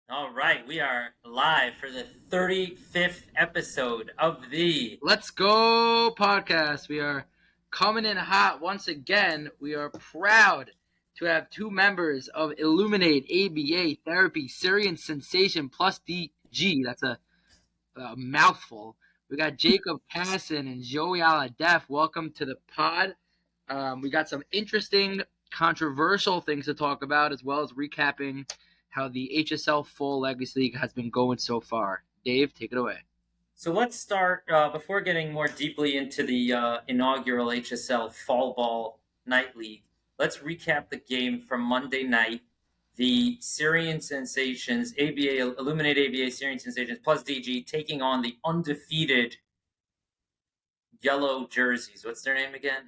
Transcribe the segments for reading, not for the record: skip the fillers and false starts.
All right, we are live for the 35th episode of the Let's Go podcast. We are coming in hot once again. We are proud to have two members of Illuminate ABA Therapy, Syrian Sensation plus DG. That's a mouthful. We got Jacob Casson and Joey Alhadeff. Welcome to the pod. We got some interesting, controversial things to talk about, as well as recapping how the HSL Full Legacy League has been going so far. Dave, take it away. So let's start before getting more deeply into the inaugural HSL Fall Ball Night League. Let's recap the game from Monday night. The Syrian Sensations, Illuminate ABA Syrian Sensations plus DG taking on the undefeated yellow jerseys. What's their name again?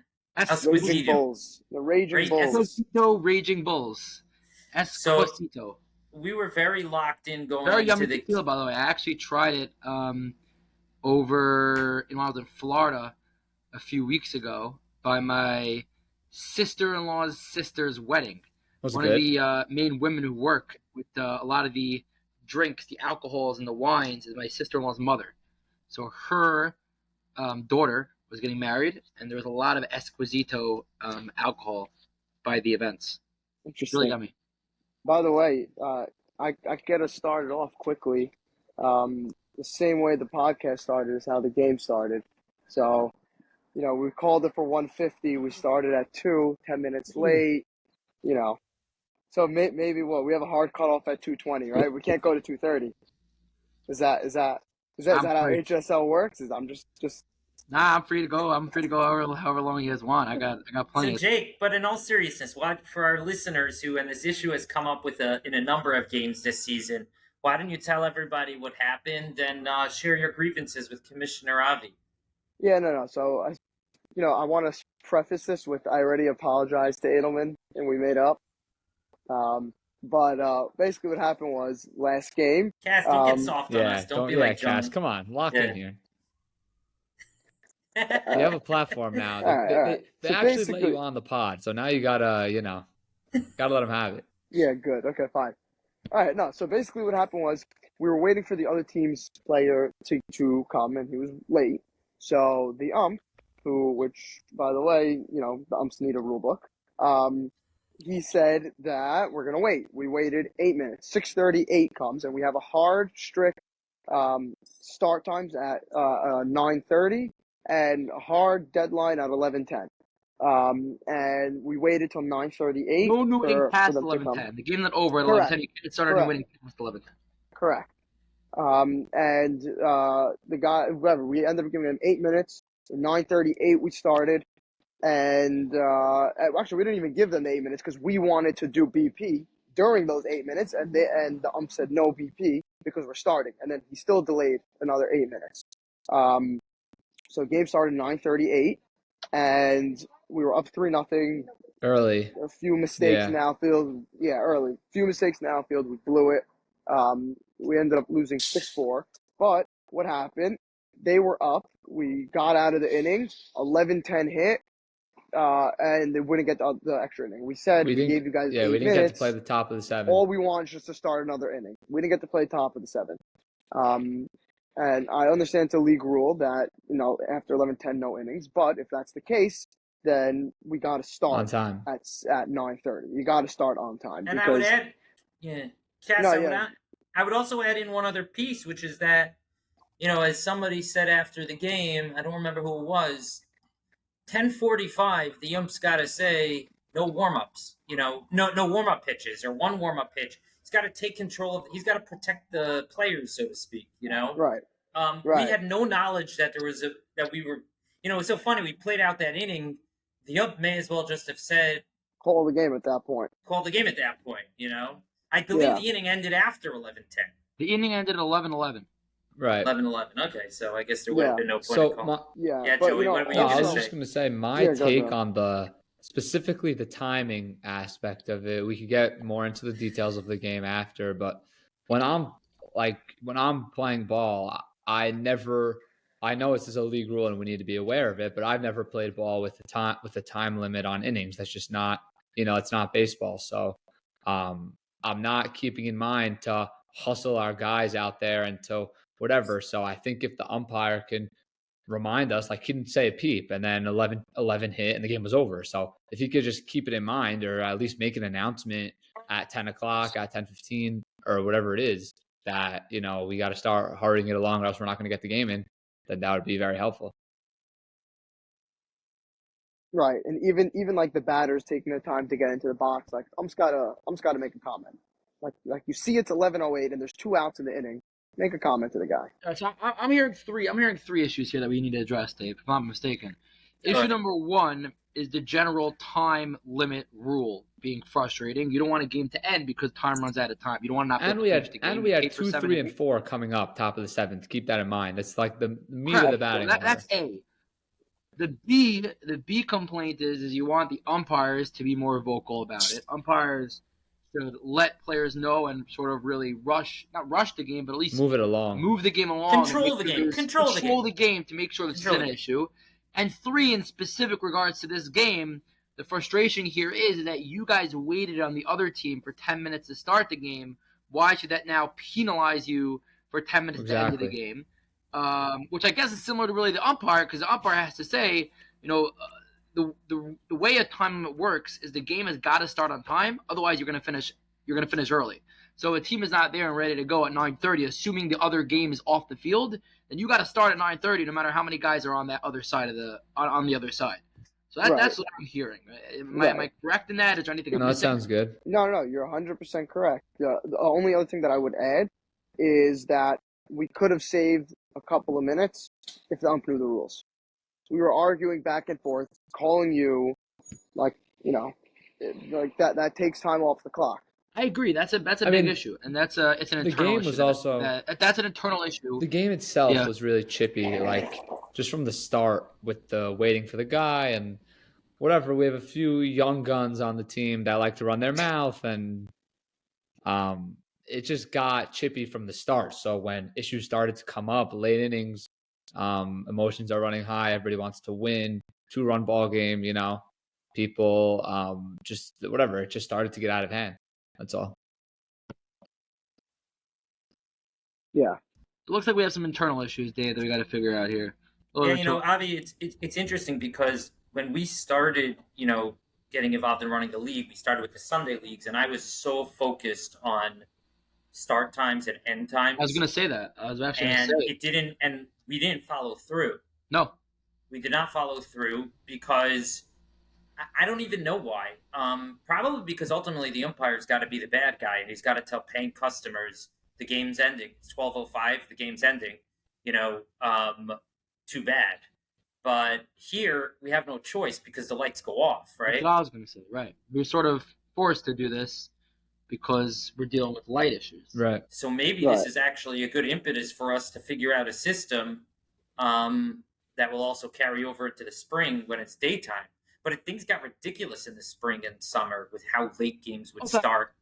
Raging Bulls. The Raging Bulls. Esposito Raging Bulls. Esposito. We were very locked in going very into yummy tequila, by the way. I actually tried it over when I was in Florida a few weeks ago by my sister-in-law's sister's wedding. Was One good? of the main women who work with a lot of the drinks, the alcohols, and the wines is my sister-in-law's mother. So her daughter was getting married, and there was a lot of Esposito alcohol by the events. Interesting. Really yummy. By the way, I get us started off quickly. The same way the podcast started is how the game started. So, we called it for 1:50. We started at 2, 10 minutes late. So maybe we have a hard cutoff at 2:20, right? We can't go to 2:30. Is that how HSL works? I'm just. Nah, I'm free to go. I'm free to go however long you guys want. I got plenty. So Jake, but in all seriousness, for our listeners and this issue has come up in a number of games this season, why don't you tell everybody what happened and share your grievances with Commissioner Avi? Yeah, no. So I want to preface this with I already apologized to Edelman and we made up. But basically what happened was last game. Cass, don't get soft on us. Don't be like John. Cass, come on, lock in here. You have a platform now. They actually let you on the pod, so now you gotta let them have it. Yeah, good. Okay, fine. All right, no. So basically, what happened was we were waiting for the other team's player to come, and he was late. So the which by the way, the umps need a rule book. He said that we're gonna wait. We waited 8 minutes. 6:38 comes, and we have a hard, strict start times at 9:30. And a hard deadline at 11:10. And we waited till 9:38. No new inning past 11:10. The game not over at 11:10. It started new inning past 11:10. Correct. And the guy, whoever, we ended up giving him 8 minutes. So 9:38 we started. And actually, we didn't even give them 8 minutes because we wanted to do BP during those 8 minutes. And the ump said no BP because we're starting. And then he still delayed another 8 minutes. So game started 9:38, and we were up 3-0. Early. A few mistakes in the outfield. Yeah, early. Few mistakes in the outfield. We blew it. We ended up losing 6-4. But what happened? They were up. We got out of the inning. 11-10 hit, and they wouldn't get the extra inning. We said we gave you guys 8 minutes. We didn't get to play the top of the 7. All we want is just to start another inning. We didn't get to play top of the 7. And I understand it's a league rule that, after 11-10, no innings. But if that's the case, then we got to start on time at 9:30. You got to start on time. And I would add, Cass, I would also add in one other piece, which is that, as somebody said after the game, I don't remember who it was, 10:45, the ump's got to say no warm-ups, no warm-up pitches or one warm-up pitch. He's got to take control he's got to protect the players, so to speak, Right. We had no knowledge that that we were, it's so funny. We played out that inning. The ump may as well just have said, call the game at that point. I believe the inning ended after 11:10. The inning ended at 11:11. Right. 11:11. Okay, so I guess there would have been no point in calling. Joey, what were you I going was to say? just going to say my take on specifically the timing aspect of it. We could get more into the details of the game after, but when I'm playing ball, I know this is a league rule and we need to be aware of it, but I've never played ball with a time limit on innings. That's just not, it's not baseball. So I'm not keeping in mind to hustle our guys out there until whatever. So I think if the umpire can remind us, like he didn't say a peep and then 11 hit and the game was over. So if he could just keep it in mind or at least make an announcement at 10 o'clock, at 10:15 or whatever it is that, we got to start hurrying it along or else we're not going to get the game in, then that would be very helpful. Right, and even like the batters taking the time to get into the box, like I'm just gotta make a comment. Like you see it's 11:08 and there's 2 outs in the inning. Make a comment to the guy. All right, so I'm hearing three issues here that we need to address, Dave, if I'm not mistaken. Issue number 1 is the general time limit rule being frustrating. You don't want a game to end because time runs out of time. You don't want to not finish the game. And we had 2, 3, and 4 coming up top of the 7th. Keep that in mind. It's like the meat of the batting. That's A. The B complaint is you want the umpires to be more vocal about it. Umpires should let players know and sort of really not rush the game, but at least move it along. Move the game along. Control the game. Control the game to make sure this isn't an issue. And 3, in specific regards to this game, the frustration here is that you guys waited on the other team for 10 minutes to start the game. Why should that now penalize you for 10 minutes to end of the game? Which I guess is similar to really the umpire, because the umpire has to say, the way a time limit works is the game has got to start on time. Otherwise, you're going to finish early. So a team is not there and ready to go at 9:30, assuming the other game is off the field, then you got to start at 9:30, no matter how many guys are on that other side on the other side. So that's what I'm hearing. Am I correct in that? Is there anything? No, that sounds good. No, you're 100% correct. The only other thing that I would add is that we could have saved a couple of minutes if the ump knew the rules. We were arguing back and forth, calling you, like that takes time off the clock. I agree. That's a big issue, and it's an internal issue. The game was also that's an internal issue. The game itself was really chippy, like just from the start with the waiting for the guy and whatever. We have a few young guns on the team that like to run their mouth, and it just got chippy from the start. So when issues started to come up, late innings, emotions are running high. Everybody wants to win. 2-run ball game, people just whatever. It just started to get out of hand. That's all. Yeah. It looks like we have some internal issues, Dave, that we got to figure out here. Avi, it's interesting because when we started, getting involved in running the league, we started with the Sunday leagues, and I was so focused on start times and end times. I was going to say that. I was actually going to say and we didn't follow through. No. We did not follow through because I don't even know why. Probably because ultimately the umpire's got to be the bad guy, and he's got to tell paying customers the game's ending. It's 12:05, the game's ending. Too bad. But here we have no choice because the lights go off, right? That's what I was going to say, right. We're sort of forced to do this because we're dealing with light issues. Right. So maybe this is actually a good impetus for us to figure out a system that will also carry over into the spring when it's daytime. But things got ridiculous in the spring and summer with how late games would start.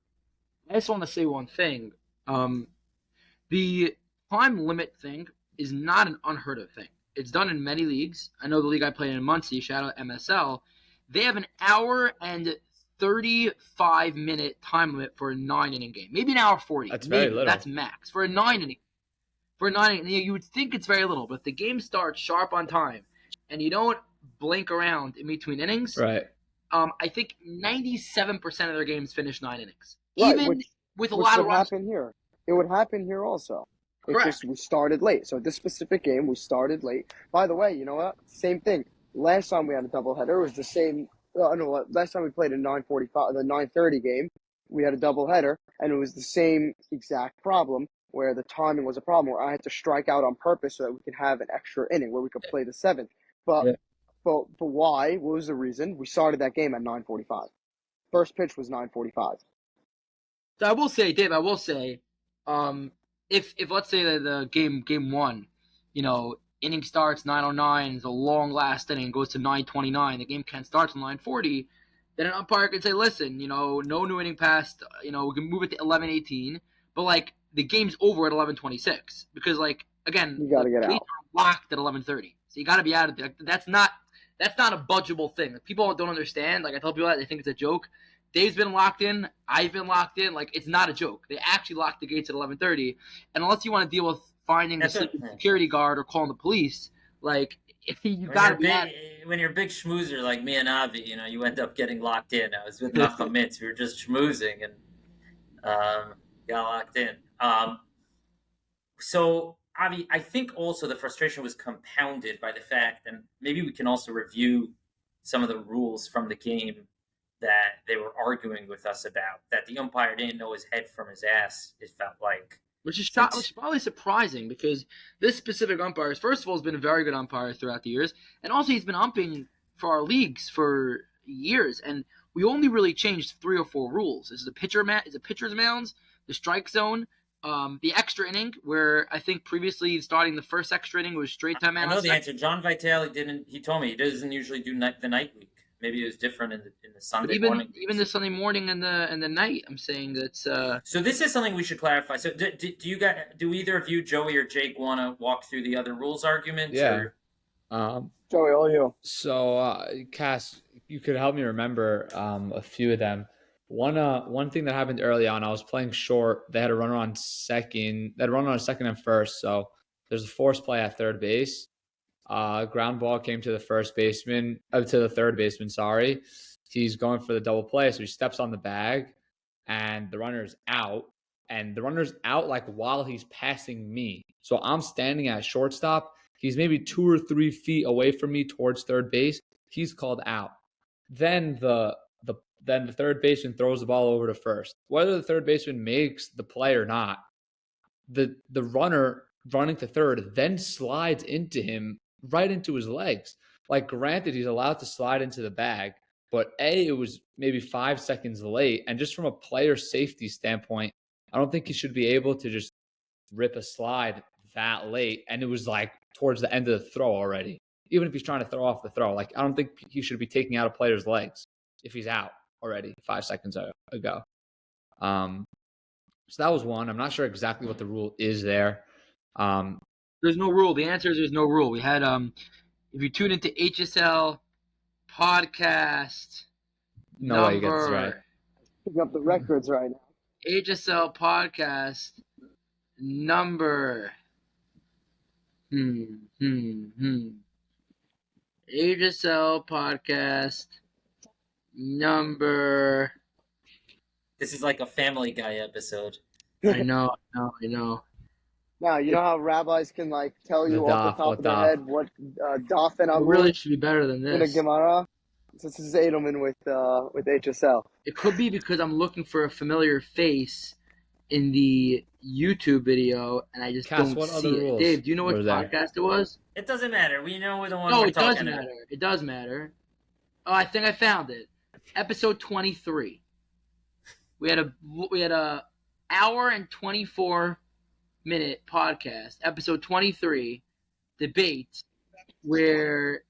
I just want to say one thing. The time limit thing is not an unheard of thing. It's done in many leagues. I know the league I play in Muncie, shout out MSL, they have an hour and 35-minute time limit for a 9-inning game. Maybe an hour 40. That's very little. That's max. For a 9-inning. For a 9-inning, you would think it's very little, but if the game starts sharp on time and you don't blink around in between innings, right? I think 97% of their games finish 9 innings. Right, Even with a lot of runs. It would happen here also. Correct. It's just we started late. So this specific game, we started late. By the way, you know what? Same thing. Last time we had a doubleheader, it was the same. Last time we played a 9:45, the 9:30 game, we had a doubleheader, and it was the same exact problem where the timing was a problem. Where I had to strike out on purpose so that we could have an extra inning where we could play the 7th. But why? What was the reason? We started that game at 9:45. First pitch was 9:45. So I will say, Dave, if let's say that the game 1, inning starts 9:09, it's a long last inning, goes to 9:29, the game can start to 9:40, then an umpire can say, listen, no new inning passed, we can move it to 11:18, but the game's over at 11:26 because again, you gotta get out. Locked at 11:30, so you got to be out of there. That's not a budgeable thing. People don't understand. I tell people that they think it's a joke. Dave's been locked in. I've been locked in. Like, it's not a joke. They actually locked the gates at 11:30. And unless you want to deal with finding the security guard or calling the police, like, you got to be when you're a big schmoozer like me and Avi, you end up getting locked in. I was with Nachum Mintz. We were just schmoozing and got locked in. So, Avi, I think also the frustration was compounded by the fact, and maybe we can also review some of the rules from the game that they were arguing with us about, that the umpire didn't know his head from his ass, it felt like. Which is probably surprising, because this specific umpire, first of all, has been a very good umpire throughout the years, and also he's been umping for our leagues for years, and we only really changed 3 or 4 rules. This is the pitcher's mounds, the strike zone, the extra inning, where I think previously starting the first extra inning was straight time out. I know the answer. John Vitale he told me he doesn't usually do the night league. Maybe it was different in the Sunday morning. Even the Sunday morning and the night, I'm saying that's. So this is something we should clarify. So do either of you, Joey or Jake, want to walk through the other rules arguments? Yeah. Joey, all you. So, Cass, you could help me remember a few of them. One thing that happened early on, I was playing short. They had a runner on second. They had a runner on second and first. So there's a forced play at third base. Ground ball came to the third baseman. Sorry, he's going for the double play, so he steps on the bag, and the runner's out. And the runner's out like while he's passing me. So I'm standing at shortstop. He's maybe 2 or 3 feet away from me towards third base. He's called out. Then the third baseman throws the ball over to first. Whether the third baseman makes the play or not, the runner running to third then slides into him, right into his legs. Like, granted, he's allowed to slide into the bag, but it was maybe 5 seconds late. And just from a player safety standpoint, I don't think he should be able to just rip a slide that late. And it was like towards the end of the throw already. Even if he's trying to throw off the throw, like, I don't think he should be taking out a player's legs if he's out already 5 seconds ago. So that was one. I'm not sure exactly what the rule is there. There's no rule. The answer is there's no rule. We had if you tune into HSL podcast, no way you get this right. Picking up the records right now. HSL podcast number. HSL podcast number. This is like a Family Guy episode. I know. Now, you know how rabbis can, like, tell you off the top of their head what daf and amud really should be better than this. In a Gemara? So this is Edelman with HSL. It could be because I'm looking for a familiar face in the YouTube video, and I just don't see it. Dave, do you know what podcast it was? It doesn't matter. We know we're the one we're talking about. No, it does matter. It does matter. Oh, I think I found it. Episode 23. We had a hour and 24-minute podcast, episode 23, debate, where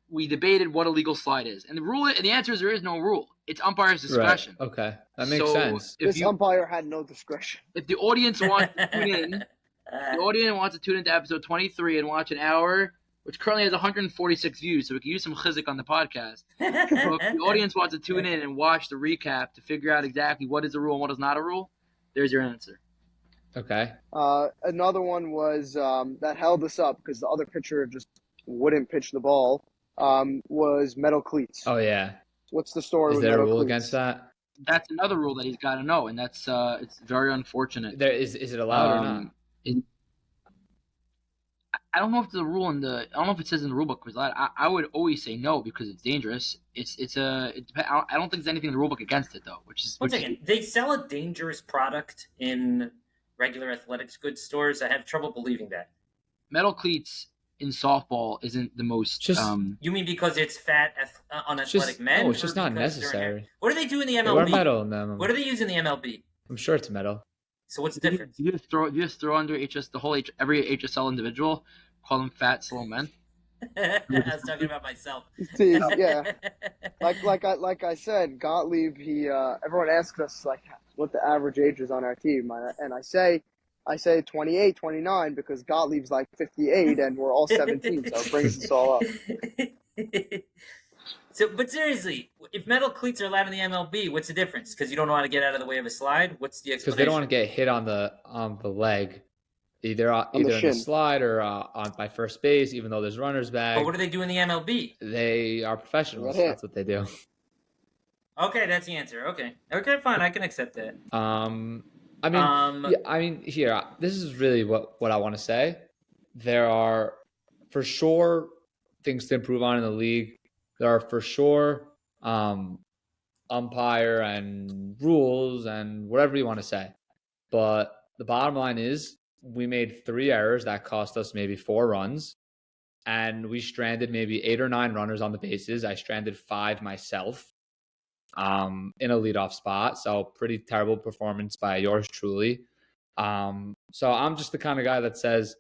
we debated what a legal slide is. And the answer is there is no rule. It's umpire's discretion. Right. Okay. That makes sense. This umpire had no discretion. If the audience wants to tune in, to episode 23 and watch an hour, which currently has 146 views, so we can use some chizik on the podcast. So if the audience wants to tune in and watch the recap to figure out exactly what is a rule and what is not a rule, there's your answer. Okay. Another one was that held us up because the other pitcher just wouldn't pitch the ball, was metal cleats. Oh, yeah. What's the story with metal cleats? Is there a rule against that? That's another rule that he's got to know, and that's it's very unfortunate. Is it allowed or not? I don't know if there's a rule I don't know if it says in the rule book, because I would always say no because it's dangerous. I don't think there's anything in the rule book against it though. One second, they sell a dangerous product in regular athletics goods stores. I have trouble believing that. Metal cleats in softball isn't the most. You mean because it's fat, unathletic men? No, it's just not necessary. What do they do in the MLB? They wear metal in them. What do they use in the MLB? I'm sure it's metal. So what's the difference? You just throw under every HSL individual, call them fat, slow men. I was talking about myself. Yeah, like I said, Gottlieb. Everyone asks us like what the average age is on our team, and I say 28, 29 because Gottlieb's like 58 and we're all 17, so it brings us all up. So, but seriously, if metal cleats are allowed in the MLB, what's the difference? Because you don't know how to get out of the way of a slide. What's the explanation? Because they don't want to get hit on the leg, either in the slide or on by first base, even though there's runner's bag. But what do they do in the MLB? They are professionals. That's what they do. Okay, that's the answer. Okay, fine. I can accept that. Here, this is really what I want to say. There are for sure things to improve on in the league. There are for sure umpire and rules and whatever you want to say. But the bottom line is we made 3 errors that cost us maybe 4 runs. And we stranded maybe 8 or 9 runners on the bases. I stranded 5 myself in a leadoff spot. So pretty terrible performance by yours truly. So I'm just the kind of guy that says,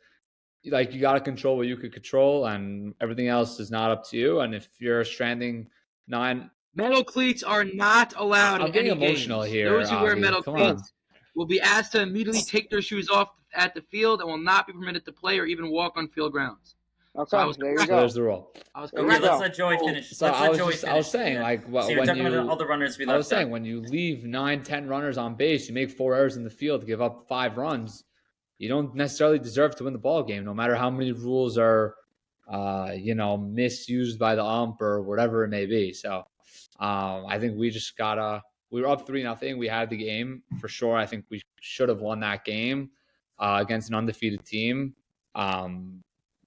like, you got to control what you could control and everything else is not up to you. And if you're stranding 9... Metal cleats are not allowed in any emotional games. here. Those who wear metal cleats will be asked to immediately take their shoes off at the field and will not be permitted to play or even walk on field grounds. Okay, so there you go. There's the rule. Okay, let's let Joey finish. So I was saying, like, so you're talking about all the runners we left. I was saying, when you leave 9-10 runners on base, you make 4 errors in the field, give up 5 runs. You don't necessarily deserve to win the ball game, no matter how many rules are, misused by the ump or whatever it may be. So, I think we just we were up 3-0. We had the game for sure. I think we should have won that game against an undefeated team.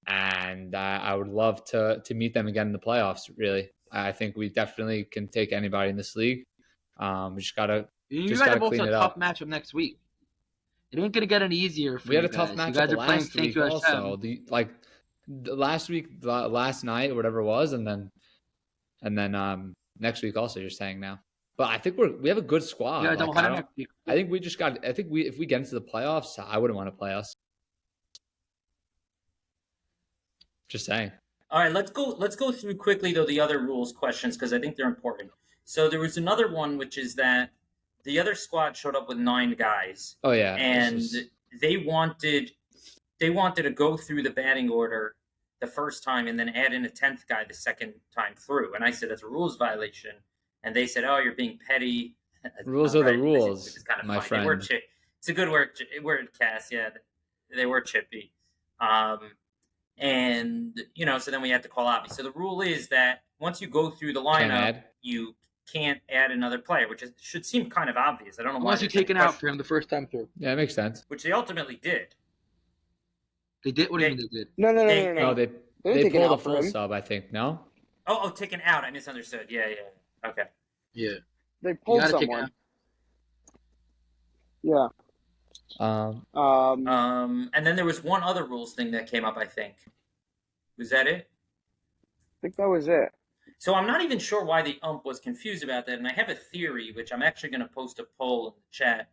And I would love to meet them again in the playoffs. Really, I think we definitely can take anybody in this league. We just gotta. You guys have also a tough matchup next week. It ain't gonna get any easier for you. We had a tough matchup last week also. Last night or whatever it was, and then next week also. You're saying now, but I think we have a good squad. Yeah, I think we just got. I think if we get into the playoffs, I wouldn't want to play us. Just saying. All right, let's go through quickly though the other rules questions because I think they're important. So there was another one, which is that the other squad showed up with 9 guys. Oh yeah, and they wanted to go through the batting order the first time and then add in a 10th guy the second time through. And I said that's a rules violation, and they said, "Oh, you're being petty." Rules are the rules. It's kind of my funny. friend. It's a good word, Cass. Yeah, they were chippy. And, so then we had to call Avi. So the rule is that once you go through the lineup, you can't add another player, which should seem kind of obvious. I don't know why. Unless you're taken out for him the first time through. Yeah, it makes sense. Which they ultimately did. They did? What do you mean they did? No. They pulled a full sub, I think. No? Oh, taken out. I misunderstood. Yeah. Okay. Yeah. They pulled someone. Yeah. And then there was one other rules thing that came up, I think. Was that it? I think that was it. So I'm not even sure why the ump was confused about that, and I have a theory, which I'm actually going to post a poll in the chat,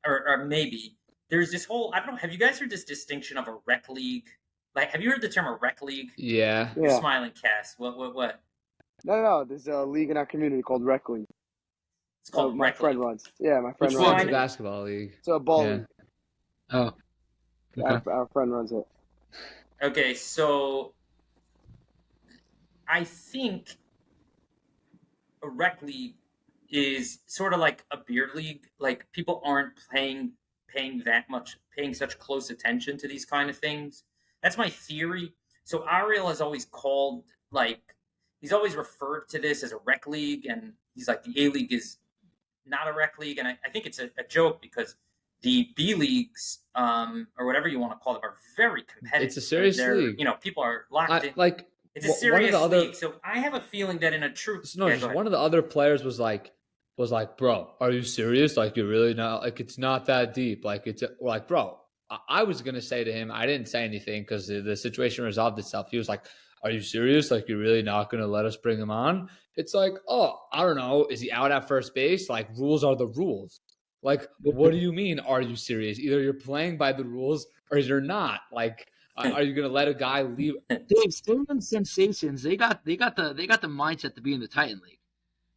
or maybe. There's this whole, I don't know, have you guys heard this distinction of a rec league? Like, have you heard the term a rec league? Yeah. Smiling Cass. What? No, there's a league in our community called Rec League. It's called my friend runs. Yeah, my friend runs. runs It's a basketball league. It's a ball league. Oh. Okay. Our friend runs it. Okay, so I think a rec league is sort of like a beer league. Like, people aren't paying such close attention to these kind of things. That's my theory. So Ariel has always he's always referred to this as a rec league, and he's like, the A league is not a rec league, and I think it's a joke because the B leagues, or whatever you want to call them, are very competitive. It's a serious league. People are locked in. Like, it's a serious league. So I have a feeling that in a true... one of the other players was like, "Bro, are you serious? Like, you're really not, like, it's not that deep. Like, bro." I was going to say to him, I didn't say anything because the situation resolved itself. He was like, "Are you serious? Like, you're really not going to let us bring him on?" It's like, oh, I don't know. Is he out at first base? Like, rules are the rules. Like, what do you mean, are you serious? Either you're playing by the rules or you're not. Like, are you going to let a guy leave? Dave, Stadium Sensations, they got the mindset to be in the Titan League.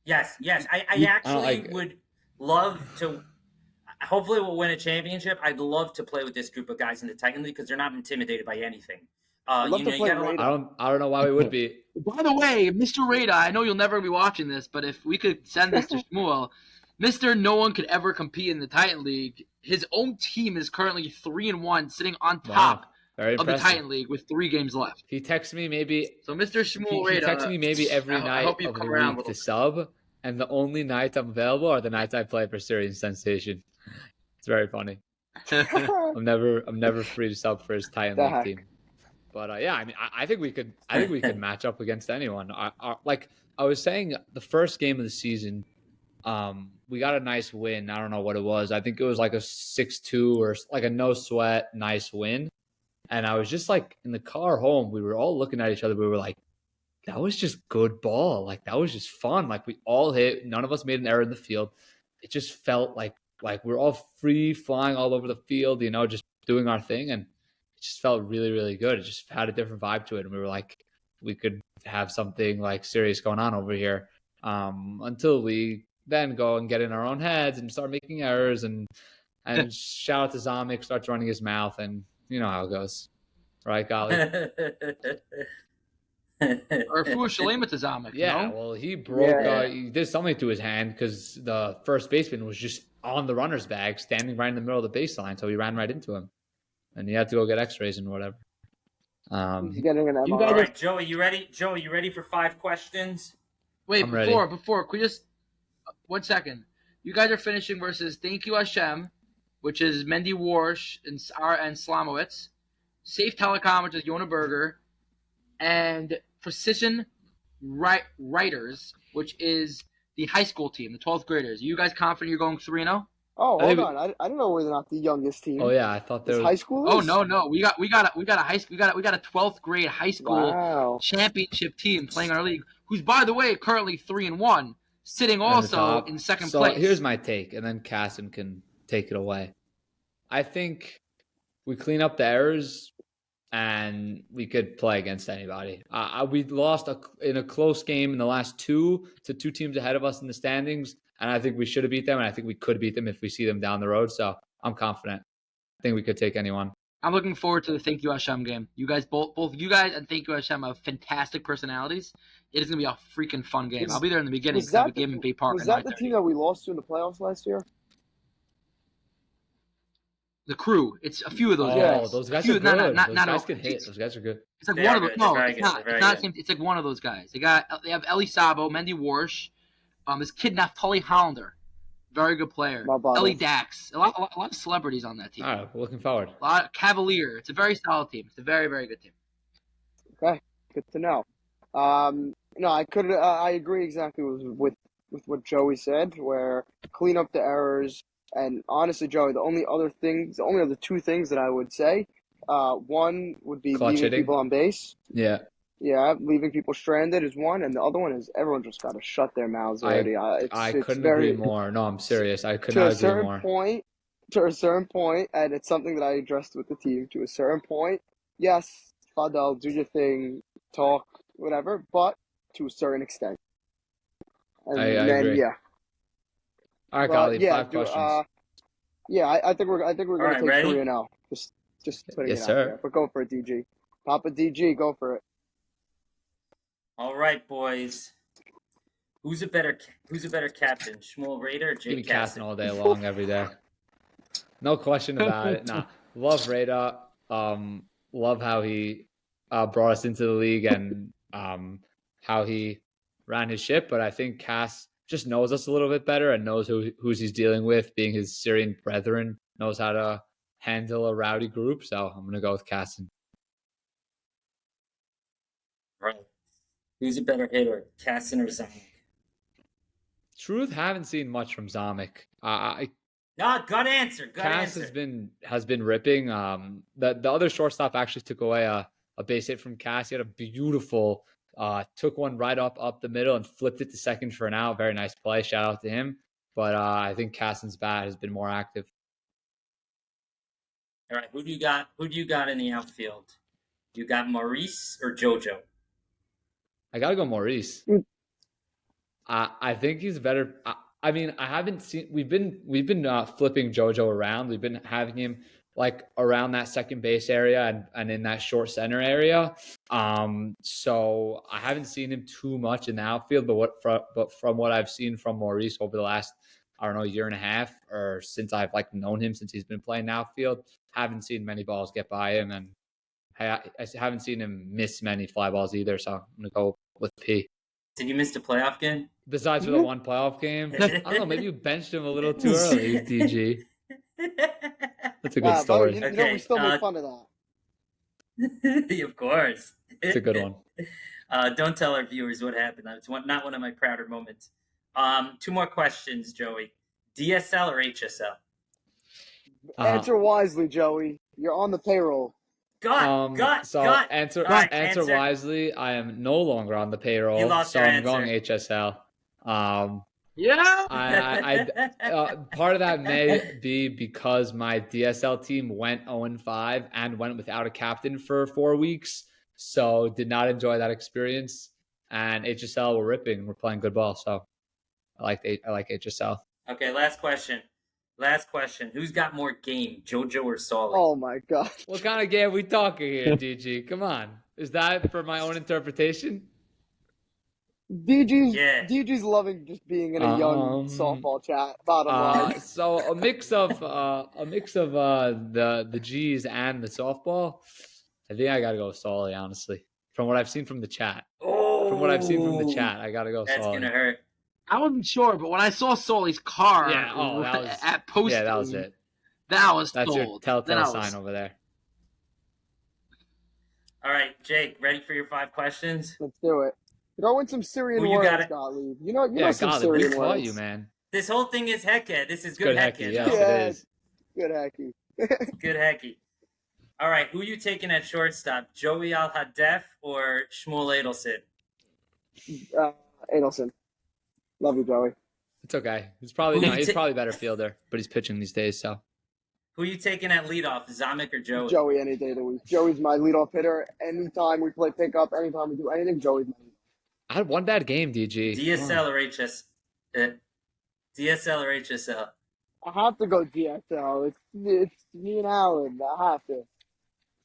Yes. I actually would love to. Hopefully we'll win a championship. I'd love to play with this group of guys in the Titan League because they're not intimidated by anything. I'd love to play Rada. I don't know why we would be. By the way, Mr. Rada, I know you'll never be watching this, but if we could send this to Shmuel, Mr. No one could ever compete in the Titan League. His own team is currently 3-1, sitting on top of the Titan League with 3 games left. He texts me maybe. So Mr. Shmuel Rada, he texts me maybe every night of the week to sub, and the only nights I'm available are the nights I play for Syrian Sensation. It's very funny. I'm never free to sub for his Titan League team. But yeah, I mean, I think we could match up against anyone. Like I was saying, the first game of the season, we got a nice win. I don't know what it was. I think it was like a 6-2 or like a no sweat nice win. And I was just like in the car home, we were all looking at each other. We were like, that was just good ball. Like that was just fun. Like we all hit. None of us made an error in the field. It just felt like we're all free flying all over the field, just doing our thing. And it just felt really, really good. It just had a different vibe to it. And we were like, we could have something like serious going on over here, until we then go and get in our own heads and start making errors and shout out to Zamek, starts running his mouth, and you know how it goes. Right, Golly? Or Fu Shalema to Zamek. Yeah, no? Well, he broke, he did something to his hand because the first baseman was just on the runner's bag, standing right in the middle of the baseline, so he ran right into him. And he had to go get x-rays and whatever. He's getting an MRI. All right, Joey, you ready? Joey, you ready for 5 questions? Wait, before, could we just 1 second? You guys are finishing versus Thank You Hashem, which is Mendy Warsh and Slamowitz, Safe Telecom, which is Yona Berger, and Precision Writers, which is the high school team, the 12th graders. Are you guys confident you're going 3-0? Oh, hold on. I didn't know we're not the youngest team. Oh yeah, I thought they were high school. Oh no. We got a high school. We got a 12th grade high school championship team playing our league, who's by the way currently 3-1, sitting also in second place. So here's my take, and then Casson can take it away. I think we clean up the errors, and we could play against anybody. We lost in a close game in the last 2 to 2 teams ahead of us in the standings. And I think we should have beat them, and I think we could beat them if we see them down the road. So I'm confident. I think we could take anyone. I'm looking forward to the Thank You Hashem game. You guys, both you guys and Thank You Hashem have fantastic personalities. It is going to be a freaking fun game. I'll be there in the beginning because I have a game in Bay Park. Was that the team that we lost to in the playoffs last year? The crew. It's a few of those guys. Oh, those guys are good. Those guys can hit. Those guys are good. It's like one of those. No, it's not. It's like one of those guys. They have Eli Sabo, Mendy Warsh, this kid Naftali Hollander, very good player. Ellie Dax, a lot of celebrities on that team. All right, we're looking forward. A lot of Cavalier. It's a very solid team. It's a very, very good team. Okay, good to know. No, I agree exactly with what Joey said. Where clean up the errors, and honestly, Joey, the only other 2 things that I would say, one would be leaving people on base. Yeah, leaving people stranded is one, and the other one is everyone just got to shut their mouths already. I couldn't agree more. No, I'm serious. I could not agree more. To a certain point, and it's something that I addressed with the team. To a certain point, yes, Fadel, do your thing, talk, whatever, but to a certain extent. And I then, agree. Yeah. All right, Golly, 5 questions. I think we're going to take ready? 3-0. Just putting it out sir. there. But go for it, DG. Papa DG, go for it. All right, boys. Who's a better captain, Shmuel Rada or Jake Casson all day long, every day. No question about it. Nah, love Rada. Love how he brought us into the league and how he ran his ship. But I think Cass just knows us a little bit better and knows who's he's dealing with, being his Syrian brethren, knows how to handle a rowdy group. So I'm gonna go with Casson. Right. Who's a better hitter, Casson or Zamek? Truth, haven't seen much from Zamek. Gut answer. Cass has been ripping. The other shortstop actually took away a base hit from Cass. He had a beautiful, took one right up the middle and flipped it to second for an out. Very nice play. Shout out to him. But I think Casson's bat has been more active. All right, who do you got in the outfield? You got Maurice or JoJo? I gotta go Maurice. I think he's better. I mean, I haven't seen. We've been flipping JoJo around. We've been having him like around that second base area and in that short center area. So I haven't seen him too much in the outfield. But from what I've seen from Maurice over the last, I don't know, year and a half, or since I've like known him since he's been playing outfield, haven't seen many balls get by him, and I haven't seen him miss many fly balls either. So I'm gonna go with P. Did you miss the playoff game? Besides for the one playoff game, I don't know. Maybe you benched him a little too early, DG. That's a good story. You know, we still make fun of that. Of course. It's a good one. Don't tell our viewers what happened. It's not one of my prouder moments. 2 more questions, Joey. DSL or HSL? Answer wisely, Joey. You're on the payroll. Answer wisely. I am no longer on the payroll, so I'm going HSL. Part of that may be because my DSL team went 0-5 and went without a captain for 4 weeks, so did not enjoy that experience. And HSL were ripping. We're playing good ball, so I like HSL. Okay, last question. Who's got more game, JoJo or Solly? Oh my god. What kind of game are we talking here, DG? Come on. Is that for my own interpretation? DG's loving just being in a young softball chat. Bottom line. So a mix of the G's and the softball. I think I gotta go with Solly, honestly. From what I've seen from the chat. I gotta go That's Solly. Gonna hurt. I wasn't sure, but when I saw Sully's car at posting, that was it. That's your telltale sign over there. All right, Jake, ready for your 5 questions? Let's do it. Throw in some Syrian words, Gottlieb. You know some Syrian words. You, man. This whole thing is hecka. This is good hecka. Yes, it is. Good hacky. Good hacky. All right, who you taking at shortstop? Joey Alhadeff or Shmuel Adelson? Adelson. Love you, Joey. It's okay. He's probably a better fielder, but he's pitching these days, so. Who you taking at leadoff, Zamek or Joey? Joey any day of the week. Joey's my leadoff hitter. Anytime we play pickup, anytime we do anything, Joey's my leadoff. I had one bad game, DG. DSL or HSL? I have to go DSL. It's me and Alan. I have to.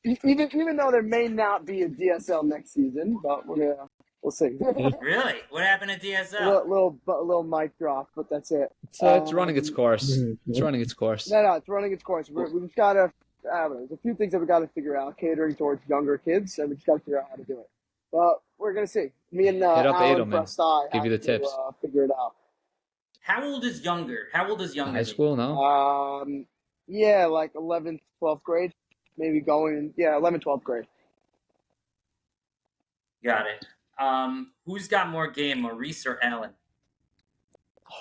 Even though there may not be a DSL next season, but we'll see. Really? What happened at DSL? Little mic drop, but that's it. It's running its course. It's running its course. No, it's running its course. We just gotta. There's a few things that we gotta figure out. Catering towards younger kids, and we just gotta figure out how to do it. But we're gonna see. Me and Alan Prestai give you the tips. Figure it out. How old is younger? High school, no? Yeah, like 11th, 12th grade. Maybe 11th, 12th grade. Got it. Who's got more game, Maurice or Alan?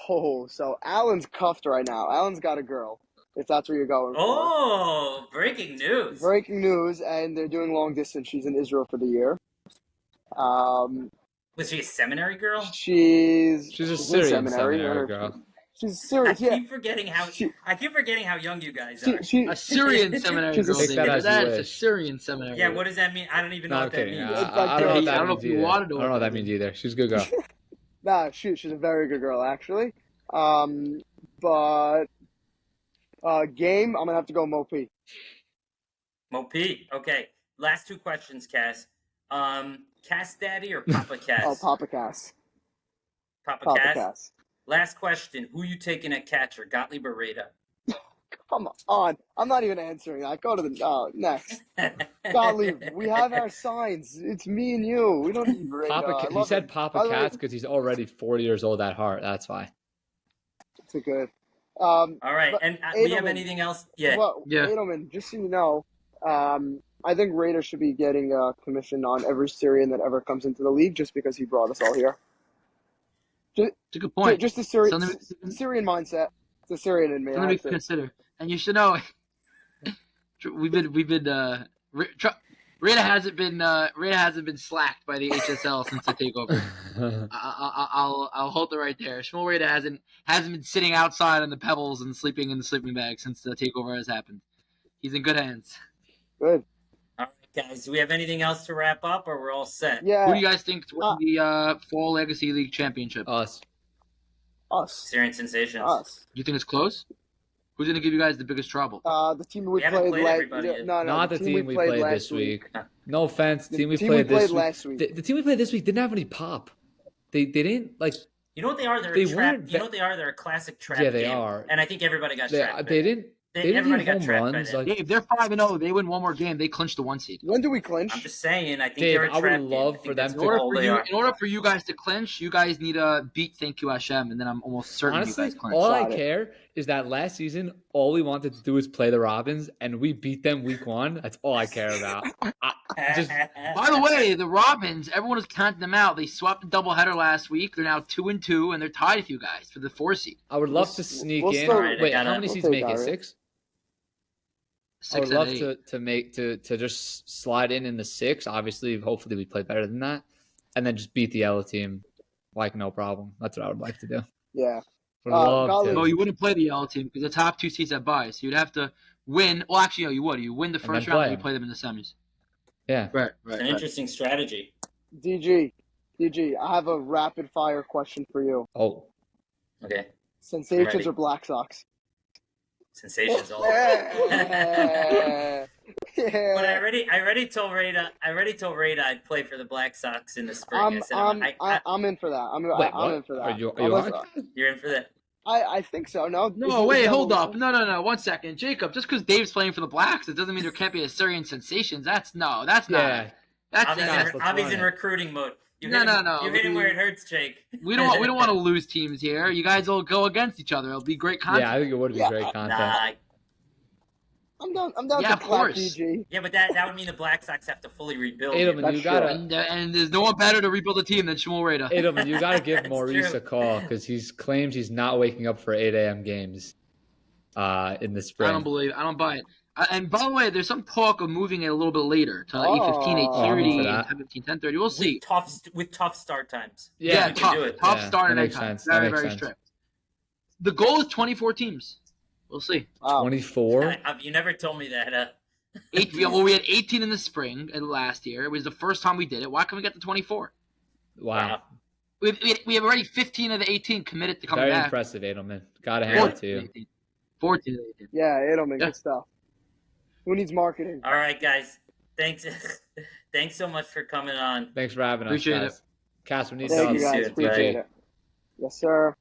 Oh, so Alan's cuffed right now. Alan's got a girl, if that's where you're going. Oh, breaking news. Breaking news, and they're doing long distance. She's in Israel for the year. Was she a seminary girl? She's a Syrian seminary girl. She's serious. I keep forgetting how young you guys are. A Syrian seminary girl. That's a Syrian seminary. Yeah, what does that mean? I don't even know what that means. I don't know if you wanted to. I don't know what that means either. She's a good girl. Nah, she's a very good girl, actually. But game, I'm gonna have to go Mo P. Mo P. Okay. Last 2 questions, Cass. Cass Daddy or PapaKass? Oh, PapaKass. PapaKass. Last question. Who you taking at catcher, Gottlieb or Rada? Come on. I'm not even answering that. Go to the next. Gottlieb, we have our signs. It's me and you. We don't need Rada. He said PapaKass because he's already 40 years old at heart. That's why. It's a good. All right. And we have anything else? Yeah. Well, Edelman, just so you know, I think Rada should be getting a commission on every Syrian that ever comes into the league just because he brought us all here. It's a good point. Just the Syrian mindset. It's the Syrian in me. Something to consider. And you should know, Rada hasn't been slacked by the HSL since the takeover. I'll hold it right there. Shmuel Rada hasn't been sitting outside on the pebbles and sleeping in the sleeping bag since the takeover has happened. He's in good hands. Good. All right, guys. Do we have anything else to wrap up, or we're all set? Yeah. Who do you guys think won the Fall Legacy League Championship? Us. Us. Syrian Sensations. Us. You think it's close? Who's going to give you guys the biggest trouble? The team we haven't played last. everybody yet. No, Not the team we played this week. No offense, The team we team we played this played week. last week. The team we played this week didn't have any pop. They didn't like. You know what they are? They're They a trap. weren't You know what they are? They're a classic trap. Yeah, they game. are. And I think everybody got trapped. They didn't. They didn't everybody hit got home trapped by runs. that. Like, Dave, they're 5-0. They win one more game. They clinch the 1 seed. When do we clinch? I'm just saying. I think Dave, they're a I would trap love game. for them In order for you guys to clinch, you guys need to beat Thank You Hashem, and then I'm almost certain honestly, you guys clinch. all I care is that last season, all we wanted to do is play the Robins, and we beat them week 1. That's all I care about. By the way, the Robins, everyone was counting them out. They swapped a doubleheader last week. They're now 2-2, and they're tied with you guys for the 4 seed. I would love to sneak we'll in. still- Wait, how many we'll seeds take make it? Daria. 6? I 6 would and love 8. to just slide in the 6. Obviously, hopefully we play better than that, and then just beat the yellow team, like no problem. That's what I would like to do. Yeah. Would love Golly. to. No, you wouldn't play the yellow team because the top 2 seeds have bye. So you'd have to win. Well, actually, no, you would. You win the And first then round, play and you them. play them in the semis. Yeah. Right. It's an interesting strategy. DG, I have a rapid fire question for you. Oh, Okay. Sensations Ready. or Black Sox? Sensations all over. Yeah. But I already told Rada I'd play for the Black Sox in the spring. I said, I'm in for that. I'm wait, in what? for that. Are you I'm on? you're in for that. I think so. No. No, wait, hold up. No. 1 second. Jacob, just because Dave's playing for the Blacks, it doesn't mean there can't be a Syrian Sensations. That's not. Yeah. That's Obviously in recruiting mode. You No. hit him where it hurts, Jake. We don't want to lose teams here. You guys will go against each other. It'll be great content. Yeah, I think it would be great content. Nah. I'm down Yeah, to of clap course. DG. Yeah, but that would mean the Black Sox have to fully rebuild. Edelman, That's you gotta, And there's no one better to rebuild a team than Shmuel Rada. Edelman, you gotta give That's Maurice true. a call because he's claims he's not waking up for 8 a.m. games in the spring. I don't buy it. And by the way, there's some talk of moving it a little bit later to 8:15, I'm in for 8:30, that. 10:15, 10:30. We'll see. With tough start times. Yeah, we can tough, do it. tough Yeah, start that and makes time. sense. That Very, makes very sense. strict. The goal is 24 teams. We'll see. Wow. 24. You never told me that. We had 18 in the spring last year. It was the first time we did it. Why can't we get to 24? Wow. We have already 15 of the 18 committed to coming Very back. impressive, Edelman. Gotta hand it to you. 14 of the 18. Yeah, Edelman, Yeah. good stuff. Who needs marketing? All right, guys. Thanks. Thanks so much for coming on. Thanks for having us. Appreciate guys. Cass, we need Thank you to guys. Dude, Appreciate GG. it. Yes, sir.